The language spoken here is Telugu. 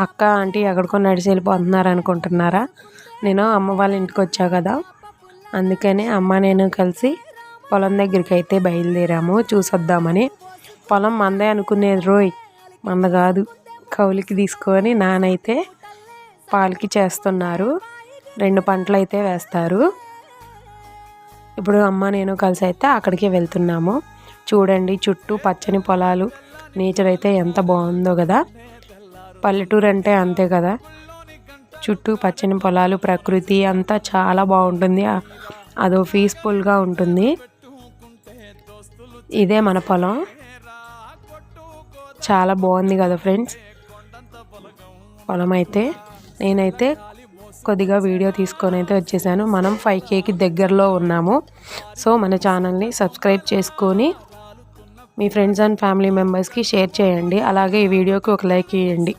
అక్క ఆంటీ ఎక్కడికో నడిచి వెళ్ళిపోతున్నారు అనుకుంటున్నారా? నేను అమ్మ వాళ్ళ ఇంటికి వచ్చా కదా, అందుకని అమ్మ నేను కలిసి పొలం దగ్గరికి అయితే బయలుదేరాము చూసొద్దామని. పొలం మందే అనుకునేది రోయ్, మంద కాదు, కౌలికి తీసుకొని నానైతే పాలకి చేస్తున్నారు. 2 పంటలు అయితే వేస్తారు. ఇప్పుడు అమ్మ నేను కలిసి అయితే అక్కడికి వెళ్తున్నాము. చూడండి చుట్టూ పచ్చని పొలాలు, నేచర్ అయితే ఎంత బాగుందో కదా. పల్లెటూరు అంటే అంతే కదా, చుట్టూ పచ్చని పొలాలు, ప్రకృతి అంతా చాలా బాగుంటుంది. అదో పీస్ఫుల్గా ఉంటుంది. ఇదే మన పొలం, చాలా బాగుంది కదా ఫ్రెండ్స్ పొలం అయితే. నేనైతే కొద్దిగా వీడియో తీసుకొని అయితే వచ్చేసాను. మనం 5Kకి దగ్గరలో ఉన్నాము. సో మన ఛానల్ని సబ్స్క్రైబ్ చేసుకొని మీ ఫ్రెండ్స్ అండ్ ఫ్యామిలీ మెంబర్స్కి షేర్ చేయండి. అలాగే ఈ వీడియోకి ఒక లైక్ ఇవ్వండి.